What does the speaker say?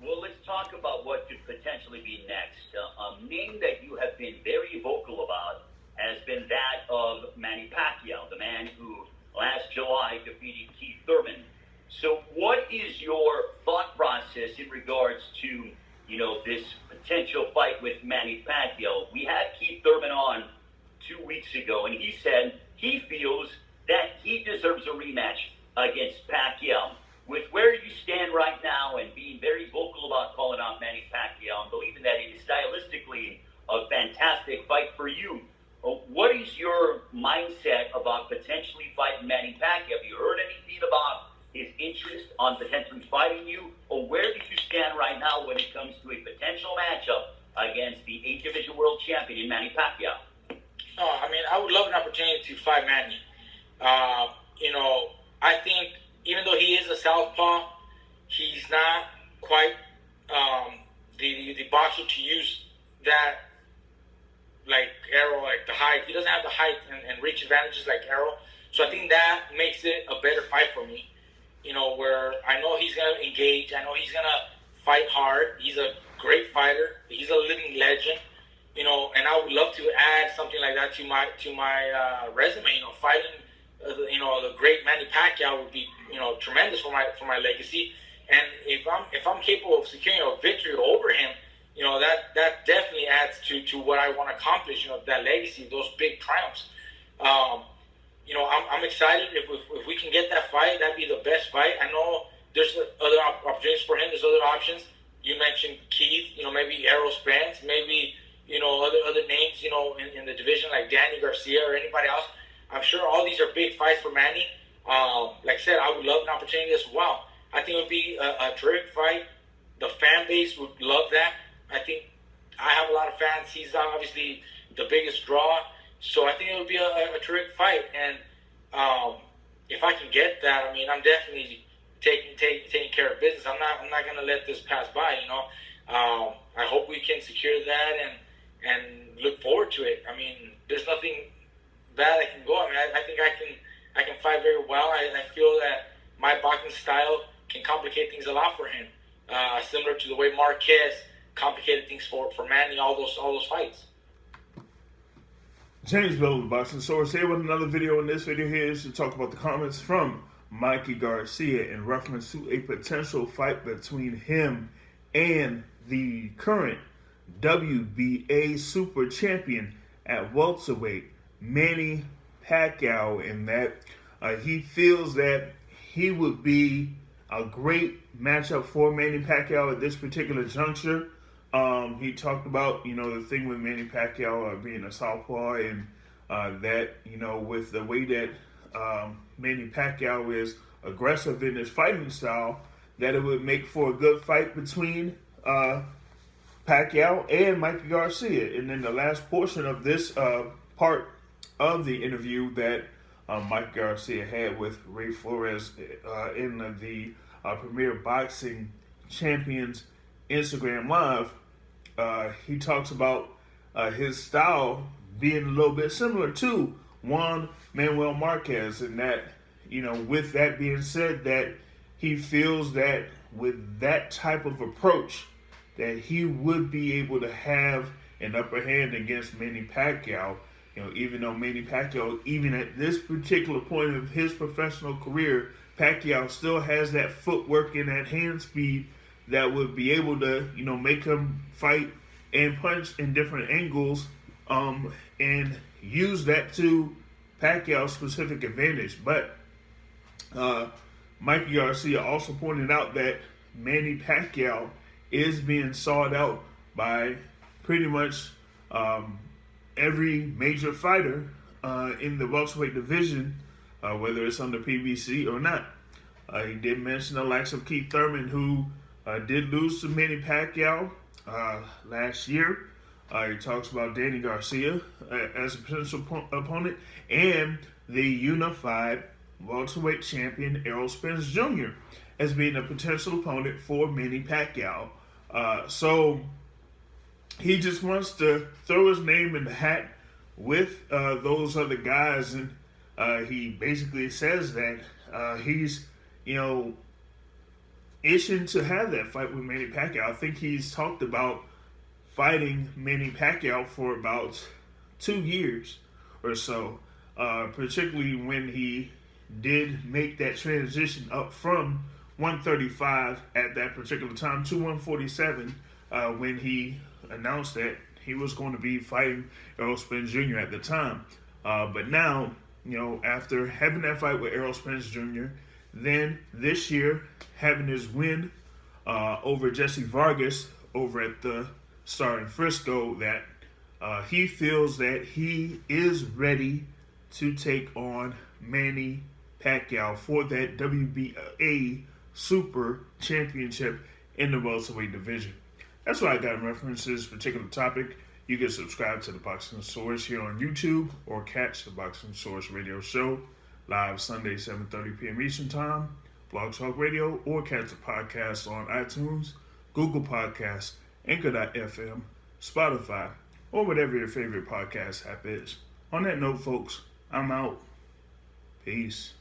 Well, let's talk about what could potentially be next. A name that you have been very vocal about has been that of Manny Pacquiao, the man who last July defeated Keith Thurman. So, what is your thought process in regards to, this potential fight with Manny Pacquiao? We had Keith Thurman on 2 weeks ago, and he said he feels that he deserves a rematch against Pacquiao. With where you stand right now and being very vocal about calling out Manny Pacquiao and believing that it is stylistically a fantastic fight for you, what is your mindset about potentially fighting Manny Pacquiao? Have you heard anything about his interest on potentially fighting you? Or where do you stand right now when it comes to a potential matchup against the 8th Division World Champion, Manny Pacquiao? Oh, I mean, I would love an opportunity to fight Manny. I think even though he is a southpaw, he's not quite the boxer to use that like Arrow, like the height. He doesn't have the height and reach advantages like Arrow. So I think that makes it a better fight for me. Where I know he's gonna engage. I know he's gonna fight hard. He's a great fighter. He's a living legend. And I would love to add something like that to my resume. Fighting the great Manny Pacquiao would be tremendous for my legacy. And if I'm capable of securing a victory over him, that definitely adds to what I want to accomplish. That legacy, those big triumphs. I'm excited if we can get that fight. That'd be the best fight. I know there's other opportunities for him. There's other options. You mentioned Keith. Maybe Errol Spence. Maybe other names. In the division like Danny Garcia or anybody else. I'm sure all these are big fights for Manny. Like I said, I would love an opportunity as well. I think it would be a terrific fight. The fan base would love that. I think I have a lot of fans. He's obviously the biggest draw. So I think it would be a terrific fight. And if I can get that, I mean, I'm definitely taking care of business. I'm not going to let this pass by, I hope we can secure that and look forward to it. I mean, there's nothing bad I can go. I mean, I think I can fight very well. I feel that my boxing style can complicate things a lot for him, similar to the way Marquez complicated things for Manny, all those fights. James Bell of the Boxing Source here with another video. In this video here is to talk about the comments from Mikey Garcia in reference to a potential fight between him and the current WBA Super Champion at welterweight, Manny Pacquiao, and that he feels that he would be a great matchup for Manny Pacquiao at this particular juncture. He talked about, the thing with Manny Pacquiao being a southpaw and that, with the way that Manny Pacquiao is aggressive in his fighting style, that it would make for a good fight between Pacquiao and Mikey Garcia. And then the last portion of this part of the interview that Mike Garcia had with Ray Flores in the Premier Boxing Champions Instagram Live, he talks about his style being a little bit similar to Juan Manuel Marquez, and that, with that being said, that he feels that with that type of approach, that he would be able to have an upper hand against Manny Pacquiao. Even though Manny Pacquiao, even at this particular point of his professional career, Pacquiao still has that footwork and that hand speed that would be able to, make him fight and punch in different angles, and use that to Pacquiao's specific advantage. But Mikey Garcia also pointed out that Manny Pacquiao is being sought out by pretty much every major fighter in the welterweight division, whether it's under PBC or not. He did mention the likes of Keith Thurman, who did lose to Manny Pacquiao last year. He talks about Danny Garcia as a potential opponent, and the unified welterweight champion Errol Spence Jr. as being a potential opponent for Manny Pacquiao. So he just wants to throw his name in the hat with those other guys, and he basically says that he's, itching to have that fight with Manny Pacquiao. I think he's talked about fighting Manny Pacquiao for about 2 years or so, particularly when he did make that transition up from 135 at that particular time to 147 when he announced that he was going to be fighting Errol Spence Jr. at the time. But now, after having that fight with Errol Spence Jr., then this year having his win over Jesse Vargas over at the Star in Frisco, that he feels that he is ready to take on Manny Pacquiao for that WBA Super Championship in the welterweight division. That's what I got in reference to this particular topic. You can subscribe to the Boxing Source here on YouTube or catch the Boxing Source radio show live Sunday, 7:30 p.m. Eastern Time, Blog Talk Radio, or catch the podcast on iTunes, Google Podcasts, Anchor.fm, Spotify, or whatever your favorite podcast app is. On that note, folks, I'm out. Peace.